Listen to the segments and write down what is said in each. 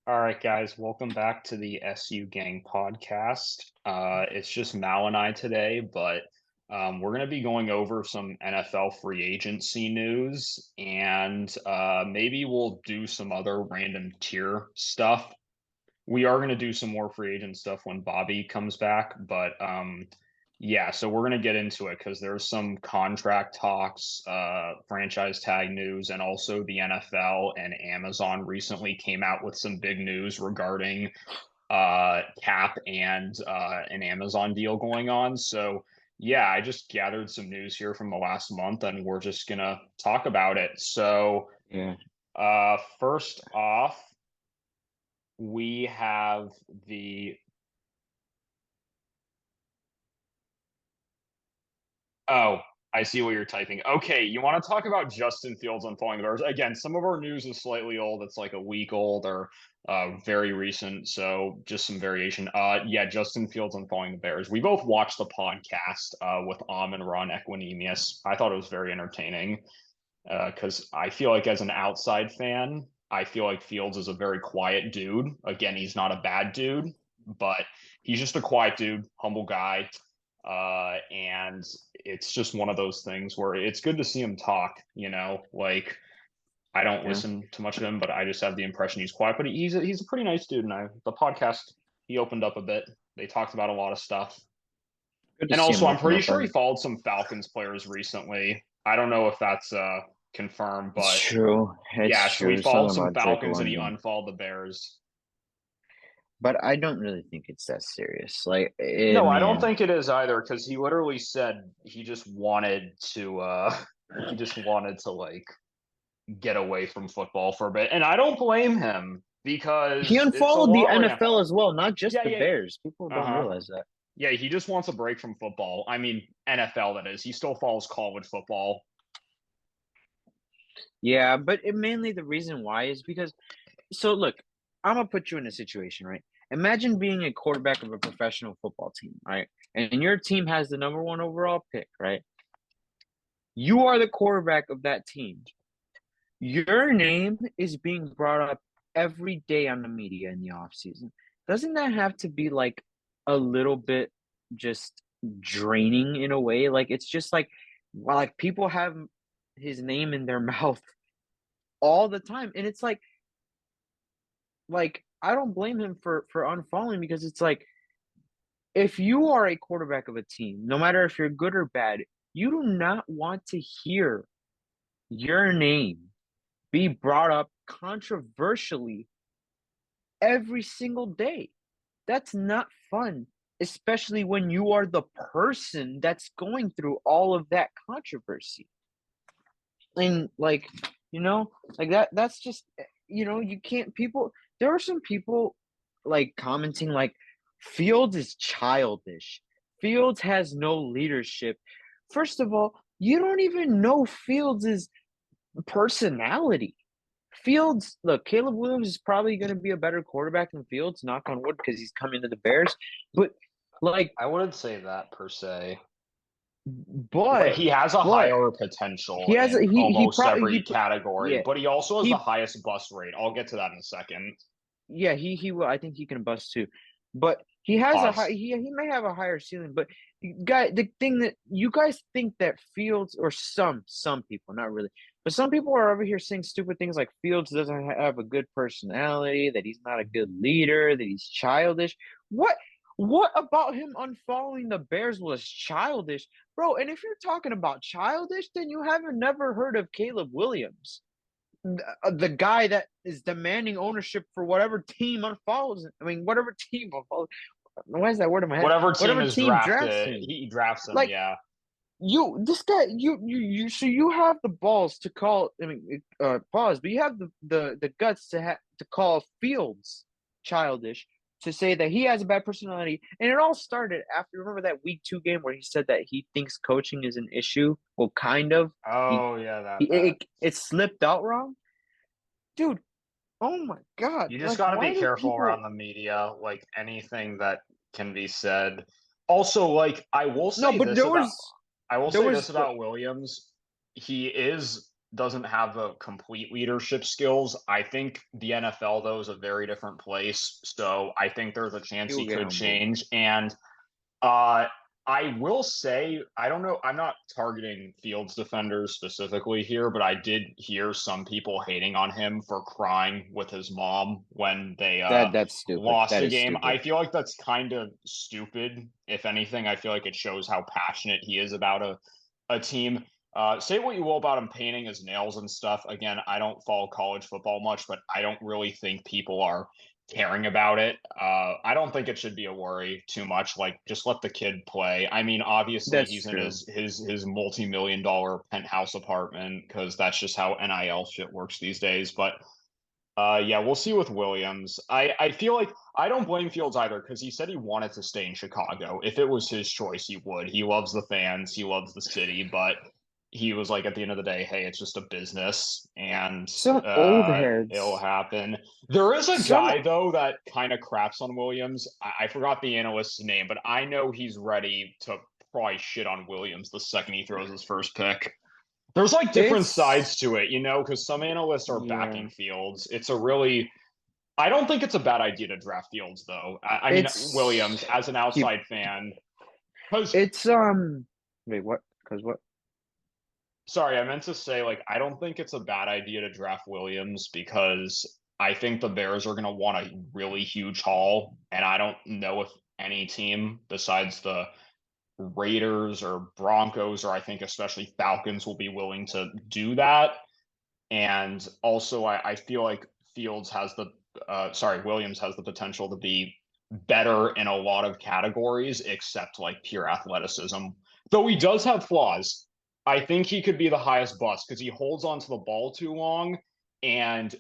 All right, guys, welcome back to the SU Gang podcast. It's just Mal and I today, but we're going to be going over some NFL free agency news and maybe we'll do some other random tier stuff. We are going to do some more free agent stuff when Bobby comes back, but yeah, so we're going to get into it because there's some contract talks, franchise tag news, and also the NFL and Amazon recently came out with some big news regarding Cap and an Amazon deal going on. So yeah, I just gathered some news here from the last month, and we're just gonna talk about it. So Yeah. first off, we have the Oh, I see what you're typing. Okay, you want to talk about Justin Fields on falling the Bears? Again, some of our news is slightly old. It's like a week old or very recent, so just some variation. Yeah, Justin Fields on falling the Bears. We both watched the podcast with and Ron Equinemius. I thought it was very entertaining because I feel like as an outside fan, I feel like Fields is a very quiet dude. Again, he's not a bad dude, but he's just a quiet dude, humble guy. And it's just one of those things where it's good to see him talk, like I don't Yeah. listen to much of him, but I just have the impression he's quiet, but he's a pretty nice dude. And the podcast, he opened up a bit. They talked about a lot of stuff. Good to And see also, him I'm open pretty up. sure he followed some Falcons players recently. I don't know if that's confirmed, It's but true. It's yeah, so true. he He's followed talking some about Drake Falcons and he London, unfollowed the Bears. but I don't really think it's that serious. Like, No, I don't man, think it is either because he literally said he just wanted to like get away from football for a bit. And I don't blame him he because it's a unfollowed the lot right NFL as well, not just Yeah, the yeah. Bears. People don't Uh-huh. realize that. Yeah, he just wants a break from football. I mean, NFL that is. He still follows college football. Yeah, but mainly the reason why is because. So look, I'm gonna put you in a situation, right? Imagine being a quarterback of a professional football team, right? And your team has the number one overall pick, right? You are the quarterback of that team. Your name is being brought up every day on the media in the off season. Doesn't that have to be like a little bit just draining in a way? Like it's just like people have his name in their mouth all the time, and it's like I don't blame him for unfollowing because it's like if you are a quarterback of a team, no matter if you're good or bad, you do not want to hear your name be brought up controversially every single day. That's not fun, especially when you are the person that's going through all of that controversy. And like that's just you can't people there are some people like commenting like Fields is childish. Fields has no leadership. First of all, you don't even know Fields' personality. Fields, look, Caleb Williams is probably going to be a better quarterback than Fields, knock on wood, because he's coming to the Bears. But like, I wouldn't say that per se. Like but he has a but higher he potential has a in he almost probably every category, yeah but he also has the he highest bust rate. I'll get to that in a second. yeah he will. I think he can bust too, but he has a high Pause. he may have a higher ceiling. But the thing that you guys think that Fields, or some people, not really, but some people are over here saying stupid things like Fields doesn't have a good personality, that he's not a good leader, that he's childish. What what about him unfollowing the Bears was childish, bro? And if you're talking about childish, then you haven't never heard of Caleb Williams, the guy that is demanding ownership for whatever team unfollows. I mean, whatever team unfollows. Why is that word in my head? Whatever team Whatever is team drafts drafted, him. he drafts him. Like Yeah. this guy, so you have the balls to call. I mean, pause. But you have the guts to call Fields childish, to say that he has a bad personality. And it all started after, remember that week 2 game where he said that he thinks coaching is an issue. Well, kind of. He, Oh yeah, he that. it slipped out wrong, dude. Oh my God. You just Like, got to be why do careful around people. the media, like anything that can be said. Also, like No, but I will there say this was. about Williams. He is doesn't have the complete leadership skills. I think the NFL though is a very different place, so I think there's a chance He will he get could humbled. change. And uh, I will say, I don't know, I'm not targeting Fields defenders specifically here, but I did hear some people hating on him for crying with his mom when they That's stupid. lost That a is game. I stupid. feel like that's kind of stupid. If anything, I feel like it shows how passionate he is about a team. Say what you will about him painting his nails and stuff. Again, I don't follow college football much, but I don't really think people are caring about it. I don't think it should be a worry too much. Like, just let the kid play. I mean, obviously, That's he's in true. his multi-million-dollar penthouse apartment because that's just how NIL shit works these days. But yeah, we'll see with Williams. I feel like I don't blame Fields either because he said he wanted to stay in Chicago. If it was his choice, he would. He loves the fans, he loves the city, but he was like, at the end of the day, hey, it's just a business and Some old it'll heads. happen. There is a Some guy though that kind of craps on Williams. I forgot the analyst's name, but I know he's ready to probably shit on Williams the second he throws his first pick. There's like different it's sides to it, because some analysts are yeah. backing Fields. I don't think it's a bad idea to draft Fields though. I mean It's Williams as an keep outside fan, because it's wait, what? Because what? sorry, I meant to say like I don't think it's a bad idea to draft Williams because I think the Bears are going to want a really huge haul, and I don't know if any team besides the Raiders or Broncos or I think especially Falcons will be willing to do that. And also, I feel like Williams has the potential to be better in a lot of categories, except like pure athleticism. Though he does have flaws. I think he could be the highest bust because he holds onto the ball too long, and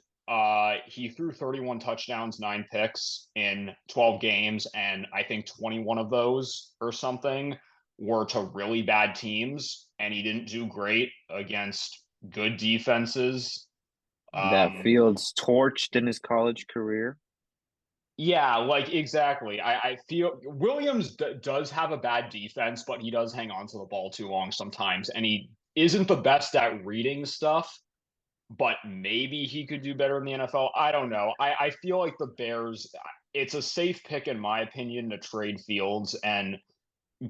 he threw 31 touchdowns, 9 picks in 12 games, and I think 21 of those or something were to really bad teams, and he didn't do great against good defenses. That Um, Fields torched in his college career. yeah, like exactly. I feel Williams does have a bad defense, but he does hang on to the ball too long sometimes, and he isn't the best at reading stuff. But maybe he could do better in the NFL. I don't know. I feel like the Bears. It's a safe pick in my opinion to trade Fields and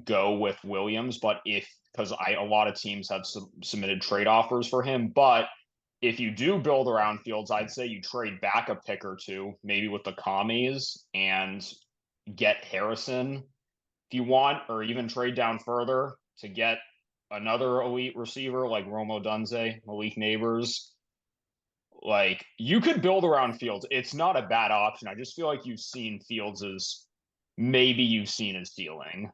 go with Williams, but if because I a lot of teams have submitted trade offers for him, but if you do build around Fields, I'd say you trade back a pick or two, maybe with the commies, and get Harrison if you want, or even trade down further to get another elite receiver like Romo Dunze, Malik Neighbors. Like you could build around Fields. It's not a bad option. I just feel like you've seen his ceiling.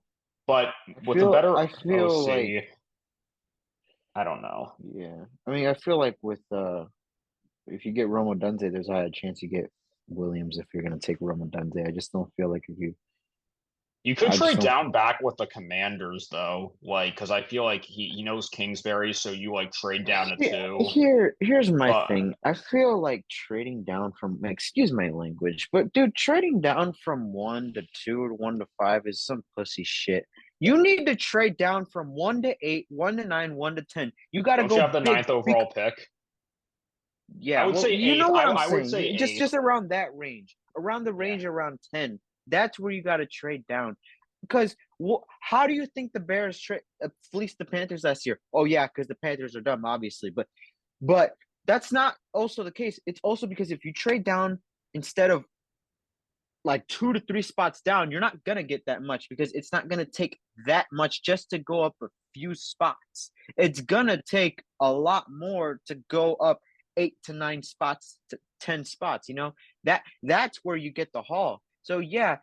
But with a better I feel like OC, I don't know. yeah. I mean, I feel like with if you get Romo Dunze, there's a high chance you get Williams if you're gonna take Romo Dunze. I just don't feel like if you. You could I just trade don't. down back with the Commanders though, like because I feel like he knows Kingsbury, so you like trade down to Yeah, two. here's my But thing. I feel like trading down from, excuse my language, but dude, trading down from 1 to 2 or 1 to 5 is some pussy shit. You need to trade down from 1 to 8, 1 to 9, 1 to 10. You got to don't you go have the big. ninth overall pick? I Yeah, would well, say you eighth. know what I'm I would saying. say Just eighth. around that range, around the Yeah. range around 10. That's where you got to trade down. Because how do you think the Bears fleeced the Panthers last year? Oh yeah, because the Panthers are dumb, obviously. But that's not also the case. It's also because if you trade down instead of like 2 to 3 spots down, you're not gonna get that much because it's not gonna take that much just to go up a few spots. It's gonna take a lot more to go up 8 to 9 spots to 10 spots. That's where you get the haul. So yeah,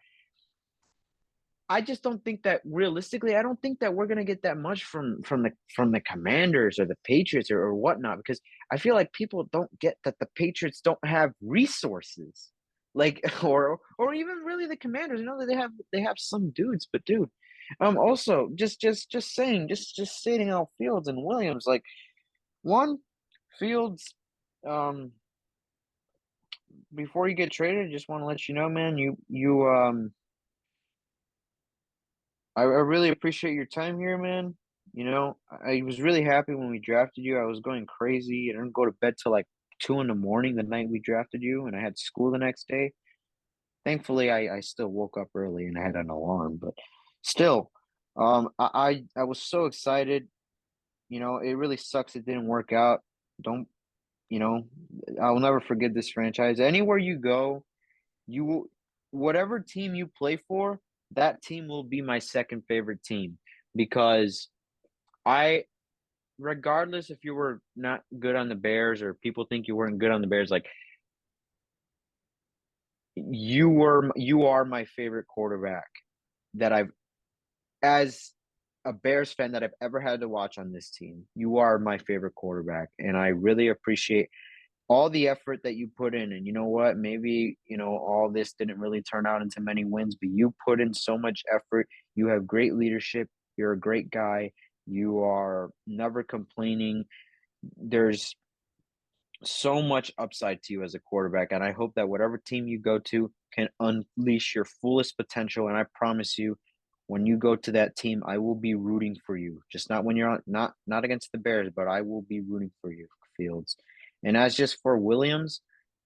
I just don't think that realistically, I don't think that we're gonna get that much from the Commanders or the Patriots or whatnot because I feel like people don't get that the Patriots don't have resources, like or even really the Commanders. I know that they have some dudes, but dude, also just stating out Fields and Williams like one Fields, um, before you get traded, just want to let you know, man, I really appreciate your time here, man. I was really happy when we drafted you. I was going crazy. I didn't go to bed till like 2 in the morning the night we drafted you, and I had school the next day. Thankfully, I still woke up early and I had an alarm, but still, I was so excited. It really sucks it didn't work out. Don't, you know, I'll never forget this franchise. Anywhere you go, you will, whatever team you play for, that team will be my second favorite team because I, regardless if you were not good on the Bears or people think you weren't good on the Bears, like you are my favorite quarterback that I've as a Bears fan that I've ever had to watch on this team. You are my favorite quarterback, and I really appreciate all the effort that you put in. And you know what? Maybe, all this didn't really turn out into many wins, but you put in so much effort. You have great leadership. You're a great guy. You are never complaining. There's so much upside to you as a quarterback, and I hope that whatever team you go to can unleash your fullest potential. And I promise you, when you go to that team, I will be rooting for you. Just not when you're on, not against the Bears, but I will be rooting for you, Fields. And as just for Williams,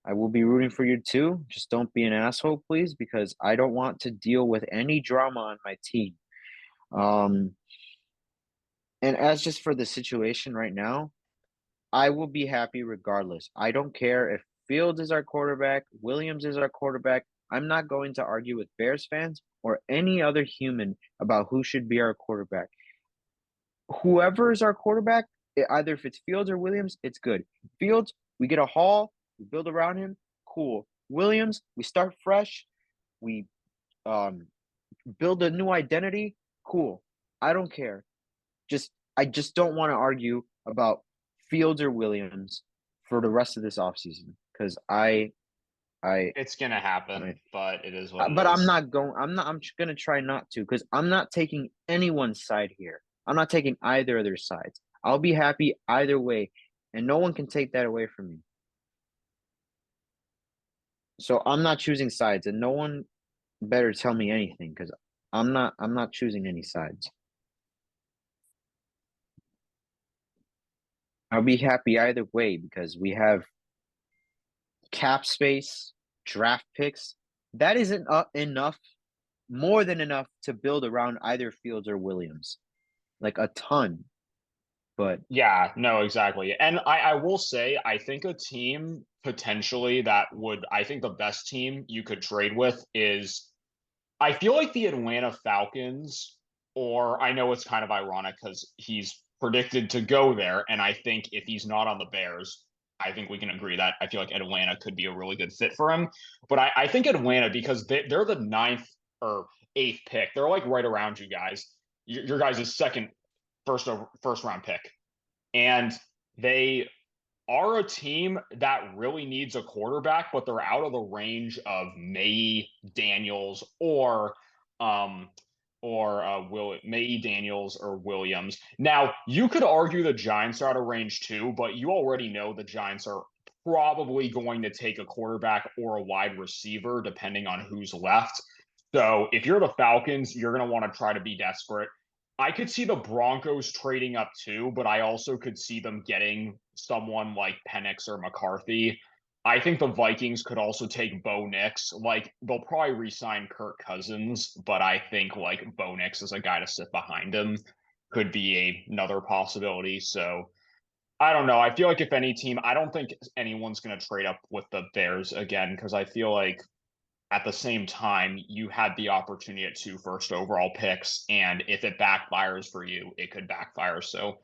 I will be rooting for you too. Just don't be an asshole, please, because I don't want to deal with any drama on my team. Um, and as just for the situation right now, I will be happy regardless. I don't care if Fields is our quarterback, Williams is our quarterback. I'm not going to argue with Bears fans or any other human about who should be our quarterback. Whoever is our quarterback, either if it's Fields or Williams, it's good. Fields, we get a haul, we build around him, cool. Williams, we start fresh, we um build a new identity, cool. I don't care. I just don't want to argue about Fields or Williams for the rest of this offseason because I It's gonna I happen, but it is what it but I'm is. not going. I'm gonna try not to because I'm not taking anyone's side here. I'm not taking either of their sides. I'll be happy either way, and no one can take that away from me. So I'm not choosing sides, and no one better tell me anything because I'm not choosing any sides. I'll be happy either way because we have cap space, draft picks. That isn't enough, more than enough to build around either Fields or Williams, like a ton. But Yeah, no, exactly. And I will say, I think a team potentially that would, I think the best team you could trade with is, I feel like the Atlanta Falcons, or I know it's kind of ironic because he's predicted to go there. And I think if he's not on the Bears, I think we can agree that I feel like Atlanta could be a really good fit for him. But I think Atlanta, because they're the ninth or eighth pick, they're like right around you guys, your guys' second first round pick. And they are a team that really needs a quarterback, but they're out of the range of May Daniels um Will May Daniels or Williams. Now, you could argue the Giants are out of range too, but you already know the Giants are probably going to take a quarterback or a wide receiver, depending on who's left. So if you're the Falcons, you're going to want to try to be desperate. I could see the Broncos trading up too, but I also could see them getting someone like Penix or McCarthy. I think the Vikings could also take Bo Nix. Like they'll probably re-sign Kirk Cousins, but I think like Bo Nix as a guy to sit behind him could be another possibility. So I don't know. I feel like if any team, I don't think anyone's going to trade up with the Bears again because I feel like at the same time, you had the opportunity at two first overall picks, and if it backfires for you, it could backfire. So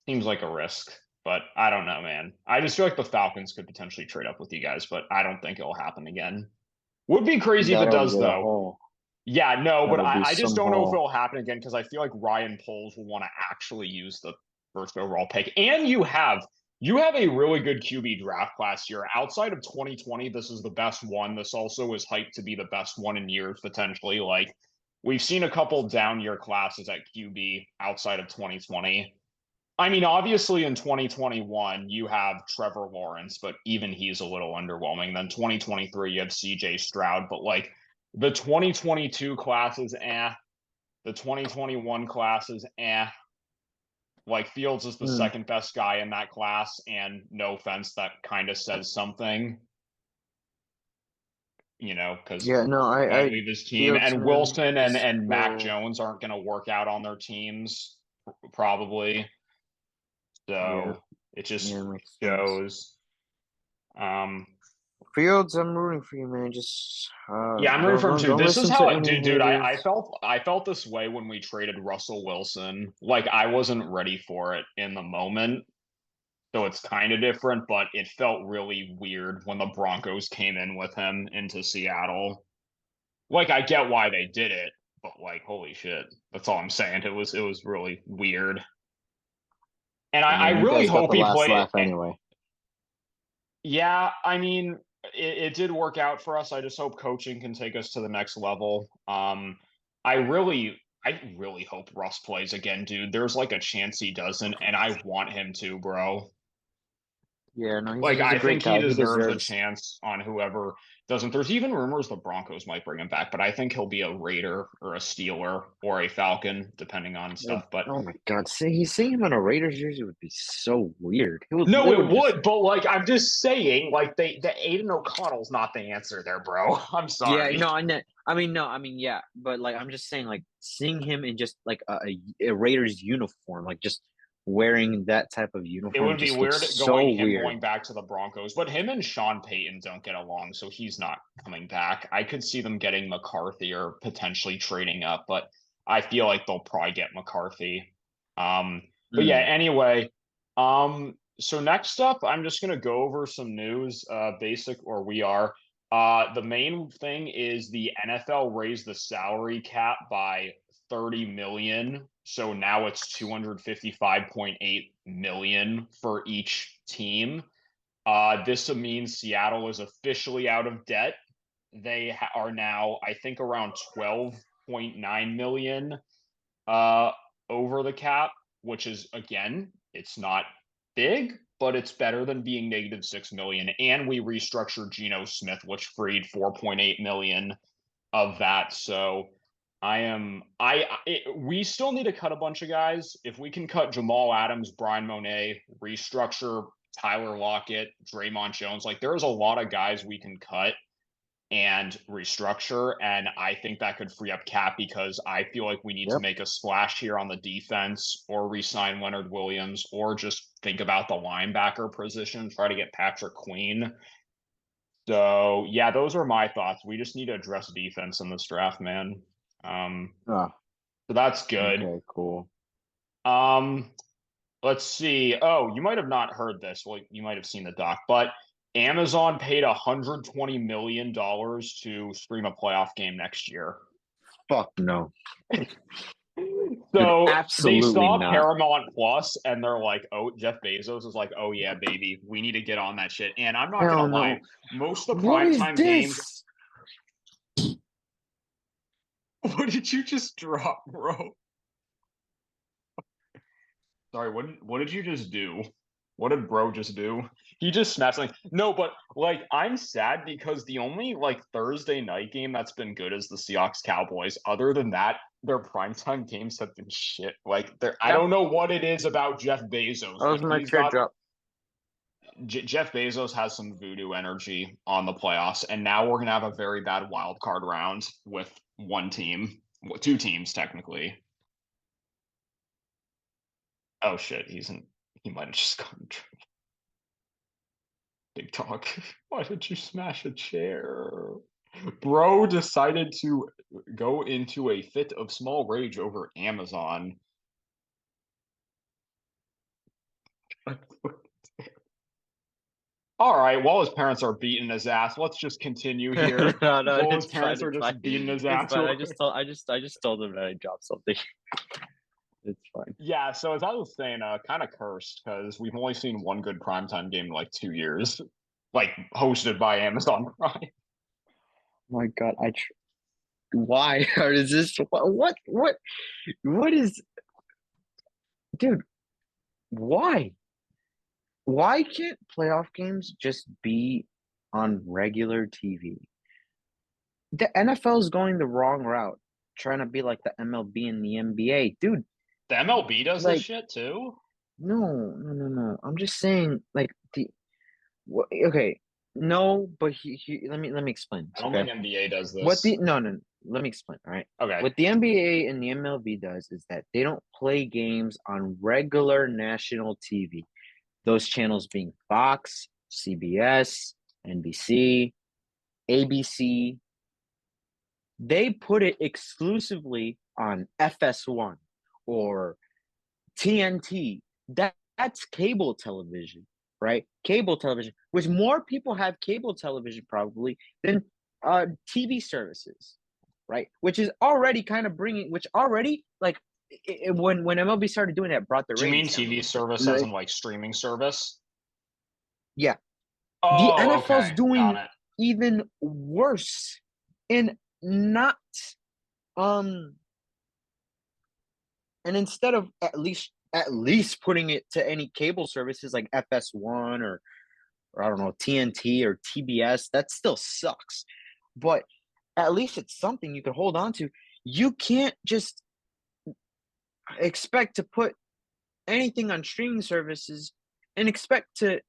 seems like a risk, but I don't know, man. I just feel like the Falcons could potentially trade up with you guys, but I don't think it'll happen again. Would be crazy if it that'll does, get a though. haul. Yeah, no, but That'll be I just some don't know if haul. it'll happen again because I feel like Ryan Poles will want to actually use the first overall pick. And you have a really good QB draft class here. Outside of 2020, this is the best one. This also is hyped to be the best one in years, potentially. Like we've seen a couple down year classes at QB outside of 2020. I mean, obviously in 2021, you have Trevor Lawrence, but even he's a little underwhelming. Then 2023, you have CJ Stroud, but like the 2022 classes, the 2021 classes, Like Fields is the Mm. second best guy in that class, and no offense, that kind of says something, because Yeah, no, he might I leave his team. Fields, And man, Wilson and, just and Mac so Jones aren't going to work out on their teams, probably. yeah, So it yeah, just makes sense. shows. Um, Fields, I'm rooting for you, man. Just yeah, I'm rooting don't for him don't too. don't This is listen to how it, any dude. I haters. felt this way when we traded Russell Wilson. Like I wasn't ready for it in the moment. So it's kind of different, but it felt really weird when the Broncos came in with him into Seattle. Like I get why they did it, but like holy shit. That's all I'm saying. It was really weird. And I I mean, you really guys got hope the he last play laugh anyway. yeah, I mean, it did work out for us. I just hope coaching can take us to the next level. I really hope Russ plays again, dude. There's like a chance he doesn't, and I want him to, bro. Yeah, no, Like he's a I great think he guy. He deserves a deserves. chance on whoever doesn't. There's even rumors the Broncos might bring him back, but I think he'll be a Raider or a Steeler or a Falcon, depending on Oh, stuff. But oh my God, seeing him in a Raiders jersey would be so weird. He would no, it literally just. would, but like I'm just saying, like the Aiden O'Connell's not the answer there, bro. I'm Yeah, sorry. no, I mean, yeah, but like, I'm just saying, like, seeing him in just like a Raiders uniform, like just wearing that type of It uniform, would be just looks weird so going him weird. going back to the Broncos, but him and Sean Payton don't get along, so he's not coming back. I could see them getting McCarthy or potentially trading up, but I feel like they'll probably get McCarthy. But yeah, Mm. anyway, so next up, I'm just gonna go over some news, basic or we are. The main thing is the NFL raised the salary cap by 30 million. So now it's 255.8 million for each team. This means Seattle is officially out of debt. They are now, I think, around 12.9 million uh, over the cap, which is again, it's not big, but it's better than being negative 6 million. And we restructured Geno Smith, which freed 4.8 million of that. So we still need to cut a bunch of guys. If we can cut Jamal Adams, Brian Monet, restructure Tyler Lockett, Draymond Jones, like there's a lot of guys we can cut and restructure. And I think that could free up cap because I feel like we need to Yep. make a splash here on the defense or resign Leonard Williams or just think about the linebacker position, try to get Patrick Queen. So yeah, those are my thoughts. We just need to address defense in this draft, man. Um, Oh, so that's good. okay, cool. Um, let's see. Oh, you might have not heard this. Well, you might have seen the doc, but Amazon paid $120 million to stream a playoff game next year. Fuck no, dude. So they Absolutely saw not. Paramount Plus and they're like, oh, Jeff Bezos is like, oh yeah, baby, we need to get on that shit. And I'm not gonna Hell lie, no. most of the What is primetime games. this? What did you just drop, bro? Sorry, what did you just do? What did bro just do? He just snapped something. No, but like I'm sad because the only like Thursday night game that's been good is the Seahawks Cowboys. Other than that, their primetime games have been shit. Like I Yeah, don't know what it is about Jeff Bezos, that but was my chair drop. Jeff Bezos has some voodoo energy on the playoffs, and now we're gonna have a very bad wild card round with one team, two teams technically. Oh shit, he might have just gone big talk. Why did you smash a chair? Bro decided to go into a fit of small rage over Amazon. All right, while his parents are beating his ass, let's just continue here. No, While his it's fine. parents are It's fine. just beating his It's ass fine. real quick. I just told him that I dropped something. It's fine. Yeah, so as I was saying, kind of cursed because we've only seen one good primetime game in like 2 years, like hosted by Amazon Prime. My God, why? Or is this what is, dude? Why? Why can't playoff games just be on regular TV? The NFL is going the wrong route, trying to be like the MLB and the NBA. Dude, The MLB does this Like, shit too? no, no, no, no. I'm just saying, like okay, no, but let me explain I this. don't Okay, think NBA does what the this. no, no, no, let me explain. All right, Okay. what the NBA and the MLB does is that they don't play games on regular national TV. Those channels being Fox, CBS, NBC, ABC. They put it exclusively on FS1 or TNT. That's cable television, right? Cable television, which more people have cable television probably than TV services, right? Which is already kind of bringing, which already like when MLB started doing that, brought the Do you mean ratings down a TV little bit. service as in like streaming service? Yeah, the Oh, NFL's okay. Got doing it. even worse and not um and instead of at least putting it to any cable services like FS1 or I don't know, TNT or TBS, that still sucks. But at least it's something you can hold on to. You can't just expect to put anything on streaming services and expect to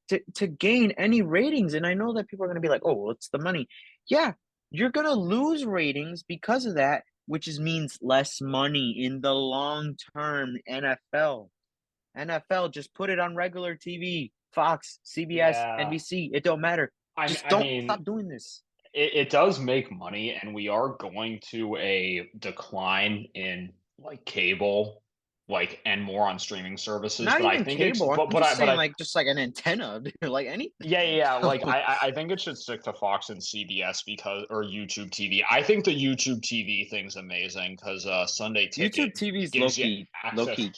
gain any ratings. And I know that people are going to be like, "Oh, well, it's the money." Yeah, you're going to lose ratings because of that, which means less money in the long term. NFL, just put it on regular TV, Fox, CBS, Yeah. NBC. It don't matter. Just I don't mean, stop doing this. it does make money, and we are going to a decline in like cable, like and more on streaming services. Not But I even think it's cable. I'm but just but saying, I like, just like an antenna, like anything. yeah. Like I think it should stick to Fox and CBS because or YouTube TV. I think the YouTube TV thing's amazing because Sunday Ticket YouTube TV is gives you low access key.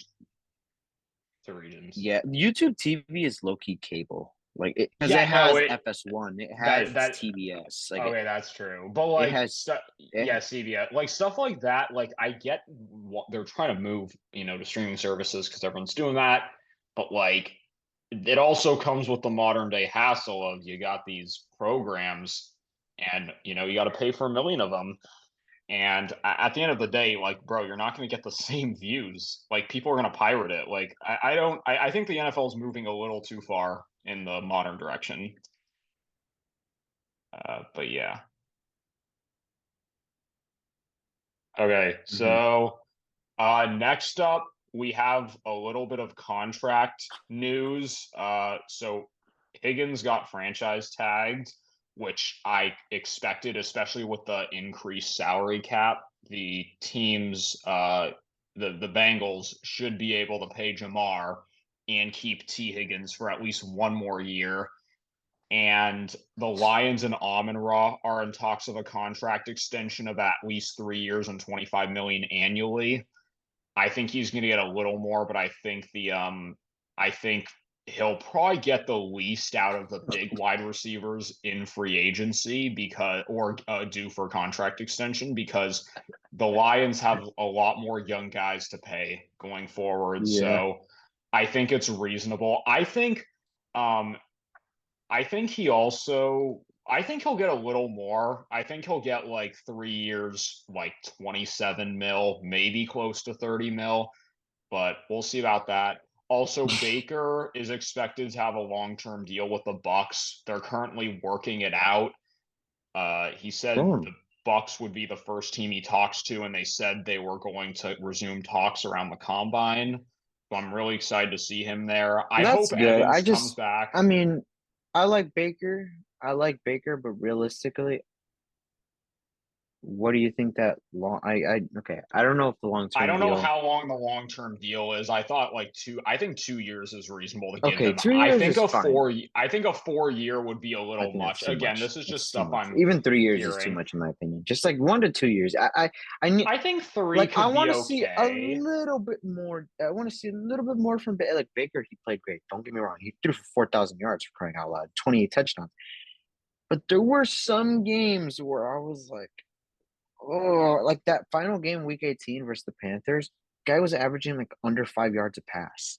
to regions. Yeah, YouTube TV is low key cable, like it because Yeah, it no, has FS1, it has that TBS, like okay, that's true. But it like has stuff, it. yeah, CBS, like stuff like that. Like I get what they're trying to move, to streaming services because everyone's doing that. But like, it also comes with the modern day hassle of you got these programs, and you got to pay for a million of them. And at the end of the day, like, bro, you're not going to get the same views. Like, people are going to pirate it. Like, I don't. I think the NFL is moving a little too far in the modern direction. But yeah. Okay, Mhm. so next up we have a little bit of contract news. So Higgins got franchise tagged, which I expected, especially with the increased salary cap. The teams, the Bengals should be able to pay Jamar and keep T Higgins for at least one more year. And the Lions and Amon-Ra are in talks of a contract extension of at least 3 years and 25 million annually. I think he's going to get a little more, but I think he'll probably get the least out of the big wide receivers in free agency because or due for contract extension because the Lions have a lot more young guys to pay going forward. Yeah. So I think it's reasonable. Um I think he'll get a little more. I think he'll get like 3 years, like 27 mil, maybe close to 30 mil, but we'll see about that. Also, Baker is expected to have a long-term deal with the Bucks. They're currently working it out. He said Boom. the Bucks would be the first team he talks to, and they said they were going to resume talks around the combine. So I'm really excited to see him there. I That's hope good. Evans comes back. I mean, I like Baker. I like Baker, but realistically, what do you think that long? Okay. I don't know if the long I term don't know deal. how long the long term deal is. I thought I think 2 years is reasonable to give Okay, him. 2 years is fine. I think a 4 year would be a I little think that's much. too Again, much. this is just That's too stuff much. I'm Even 3 years is too hearing. much in my opinion. Just like 1 to 2 years. I need I think three like I could be want to see a okay. little bit more. I want to see a little bit more from Like Baker. He played great. Don't get me wrong. He threw for 4,000 yards for crying out loud, 28 touchdowns. But there were some games where I was like, oh, like that final game, Week 18 versus the Panthers. Guy was averaging like under 5 yards a pass.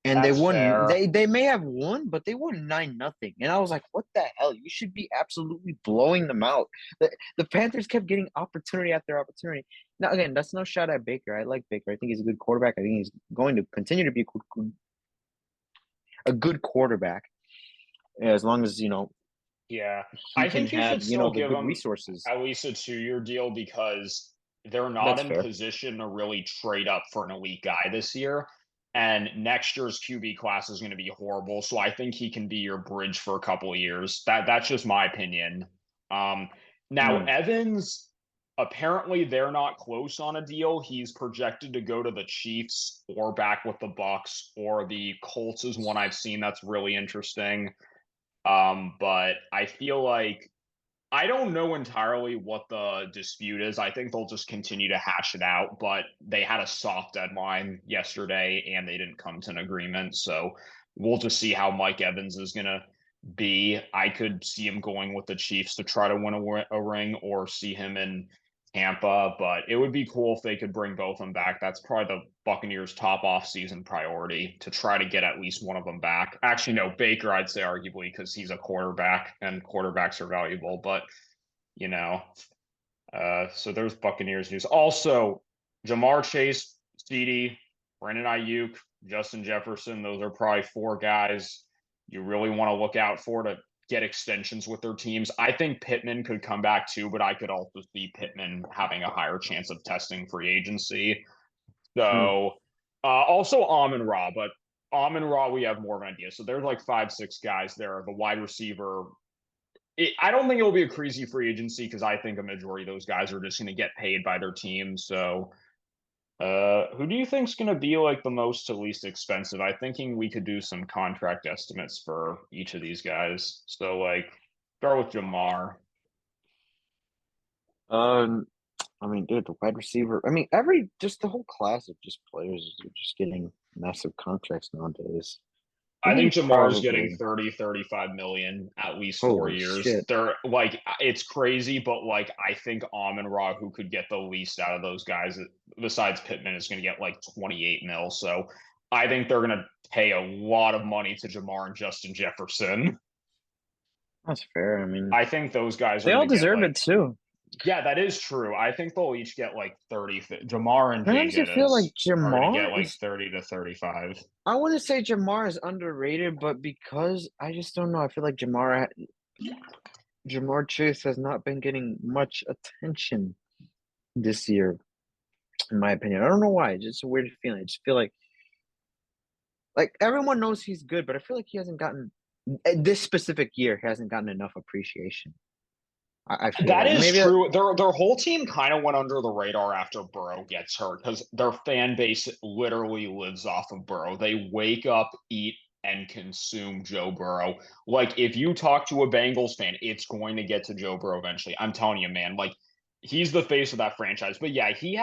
And they That's won. fair. They may have won, but they won 9-0. And I was like, what the hell? You should be absolutely blowing them out. The Panthers kept getting opportunity after opportunity. Now again, that's no shot at Baker. I like Baker. I think he's a good quarterback. I think he's going to continue to be a good quarterback as long as Yeah. he I can think you have should still the give good them resources. at least a 2-year deal because they're not That's in fair. position to really trade up for an elite guy this year. And next year's QB class is going to be horrible. So I think he can be your bridge for a couple of years. That's just my opinion. Um, Now Mm. Evans, apparently they're not close on a deal. He's projected to go to the Chiefs or back with the Bucks or the Colts is one I've seen that's really interesting. But I feel like I don't know entirely what the dispute is. I think they'll just continue to hash it out, but they had a soft deadline yesterday and they didn't come to an agreement. So we'll just see how Mike Evans is going to be. I could see him going with the Chiefs to try to win a ring or see him in Tampa, but it would be cool if they could bring both of them back. That's probably the Buccaneers' top off-season priority to try to get at least one of them back. Actually, no, Baker, I'd say arguably because he's a quarterback and quarterbacks are valuable, but you know, so there's Buccaneers news. Also, Jamar Chase, CD, Brandon Ayuk, Justin Jefferson. Those are probably four guys you really want to look out for to get extensions with their teams. I think Pittman could come back too, but I could also see Pittman having a higher chance of testing free agency. Mm. So also Amon Ra, but Amon Ra, we have more of an idea. So there's like 5, 6 guys there. The wide receiver I don't think it'll be a crazy free agency because I think a majority of those guys are just going to get paid by their team. So, who do you think is going to be like the most to least expensive? I'm thinking we could do some contract estimates for each of these guys. So, like, start with Jamar. Um, I mean, dude, the wide receiver. I mean, just the whole class of just players are just getting massive contracts nowadays. I I think think he Jamar's getting probably. 30, 35 million at least four Holy years. shit! They're like it's crazy, but like I think Amon Ra, who could get the least out of those guys besides Pittman, is gonna get like 28 mil. So I think they're gonna pay a lot of money to Jamar and Justin Jefferson. That's fair. I mean, I think those guys are they all gonna get deserve like it too. yeah, that is true. I think they'll each get like 30. Jamar and I Jay honestly feel like Jettas are gonna get Jamar like is. 30 to 35. I wouldn't say Jamar is underrated, but because I just don't know, I feel like Jamar Chase has not been getting much attention this year, in my opinion. I don't know why. It's just a weird feeling. I just feel like everyone knows he's good, but I feel like he hasn't gotten this specific year. He hasn't gotten enough appreciation. I feel That like is maybe true. Their whole team kind of went under the radar after Burrow gets hurt because their fan base literally lives off of Burrow. They wake up, eat, and consume Joe Burrow. Like if you talk to a Bengals fan, it's going to get to Joe Burrow eventually. I'm telling you, man. Like he's the face of that franchise. But yeah, he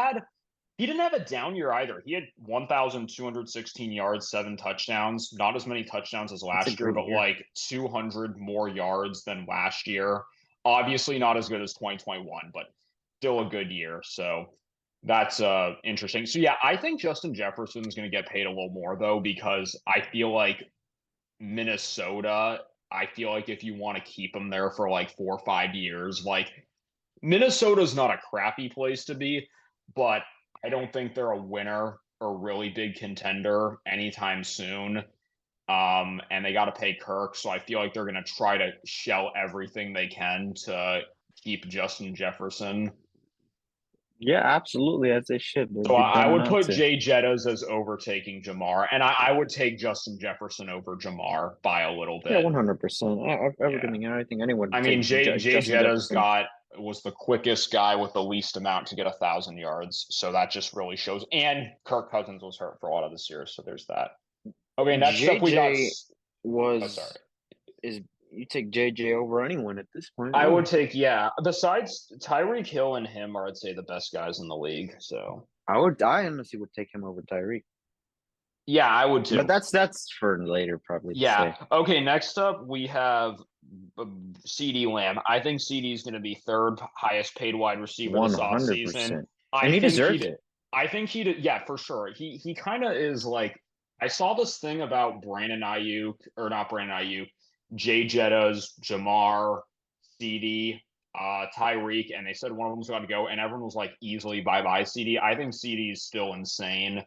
didn't have a down year either. He had 1,216 yards, 7 touchdowns. Not as many touchdowns as it's a last year, great but year. like 200 more yards than last year. Obviously, not as good as 2021, but still a good year. So that's interesting. So yeah, I think Justin Jefferson's going to get paid a little more though because I feel like Minnesota. I feel like if you want to keep him there for like 4 or 5 years, like Minnesota's not a crappy place to be, but I don't think they're a winner or really big contender anytime soon. And they got to pay Kirk, so I feel like they're going to try to shell everything they can to keep Justin Jefferson. Yeah, absolutely, as they should. They'd So be I dumb would not put to. Jay Jettas as overtaking Jamar, and I would take Justin Jefferson over Jamar by a little Yeah, bit. 100%. Yeah. I think anyone I would mean, take Jay Justin Jettas Jefferson. got was the quickest guy with the least amount to get 1,000 yards, so that just really shows. And Kirk Cousins was hurt for a lot of this year, so there's that. Okay, next up we got. JJ Oh, sorry. was is you take JJ over anyone at this point, I would really. take yeah. Besides Tyreek Hill and him are I'd say the best guys in the league. So I honestly would take him over Tyreek. yeah, I would But too. that's for later probably to Yeah. say. Okay. Next up we have CD Lamb. I think CD is going to be third highest paid wide receiver this offseason. 100%. I And he think deserves he it. I think he did. Yeah, for sure. He kind of is like I saw this thing about Brandon Ayuk, or not Brandon Ayuk, Jay Jettas, Jamar, CD, Tyreek, and they said one of them's got to go, and everyone was like, easily bye-bye CD. I think CD is still insane.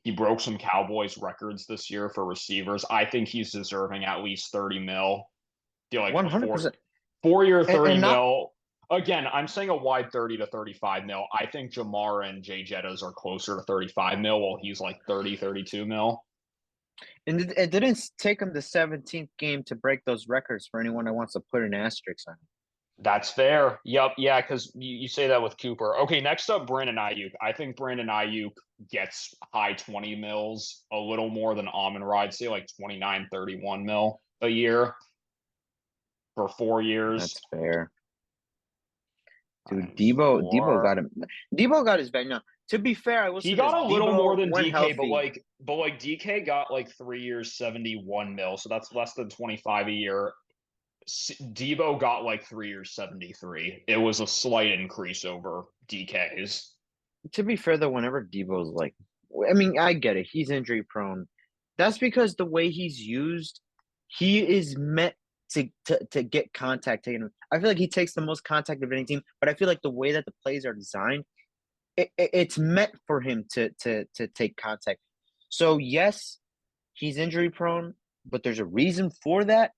He broke some Cowboys records this year for receivers. I think he's deserving at least 30 mil. Feel like a 100%. 4 year 30 And not mil. Again, I'm saying a wide 30 to 35 mil. I think Jamar and Jay Jettas are closer to 35 mil, while he's like 30, 32 mil. and it didn't take him the 17th game to break those records for anyone that wants to put an asterisk on it. That's fair. Yep. Yeah, because you say that with Cooper. Okay, next up, Brandon Ayuk. I think Brandon Ayuk gets high 20 mils, a little more than Amon-Ra. I'd say like 29, 31 mil a year for 4 years. That's fair. Dude, Times Debo got 4. him. Debo got his bag. Now, to be fair, I will say He got this. a little Debo, more than when DK, but healthy, like DK got like 3 years, 71 mil, so that's less than 25 a year. Debo got like 3 years, 73. It was a slight increase over DK's. to be fair though, whenever Debo's like, I mean, I get it. He's injury prone. That's because the way he's used, he is meant to get contact taken. I feel like he takes the most contact of any team, but I feel like the way that the plays are designed, it's meant for him to take contact. So yes, he's injury prone, but there's a reason for that.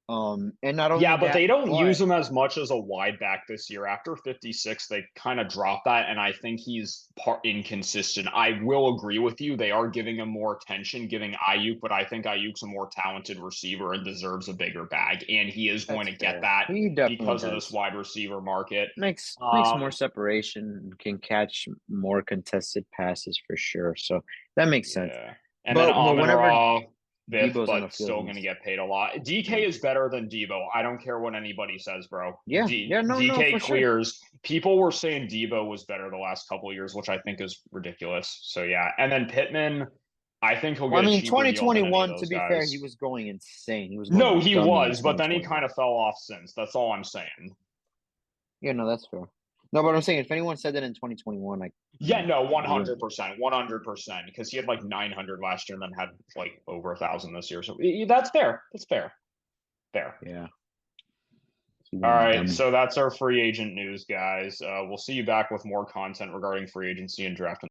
And not only Yeah, but that, they don't but use him as much as a wide back this year. After 56, they kind of dropped that, and I think he's inconsistent. I will agree with you. They are giving him more attention, giving Ayuk, but I think Ayuk's a more talented receiver and deserves a bigger bag, and he is going that's to get fair. that He definitely because of this does. wide receiver market. Makes more separation, can catch more contested passes for sure. So that makes sense. Yeah. And then But whenever Amon-Ra, fifth, Debo's on the but field, still going to he's get paid a lot. yeah, DK is better than Debo. I don't care what anybody says, bro. yeah, no, DK for sure. clears. People were saying Debo was better the last couple of years, which I think is ridiculous. So yeah. And then Pittman, I think he'll Well, get I a mean, cheaper deal than any of 2021. To those be fair, he guys. was going insane. He was No, going he dummy in was, but then he 2021. kind of fell off since. That's all I'm saying. Yeah, no, that's fair. No, but I'm saying if anyone said that in 2021, like, Yeah, no, he wouldn't. 100%, 100%, because he had like 900 last year and then had like over 1,000 this year. So that's fair. That's fair. Fair. Yeah, he All went right, dummy. so that's our free agent news, guys. We'll see you back with more content regarding free agency and draft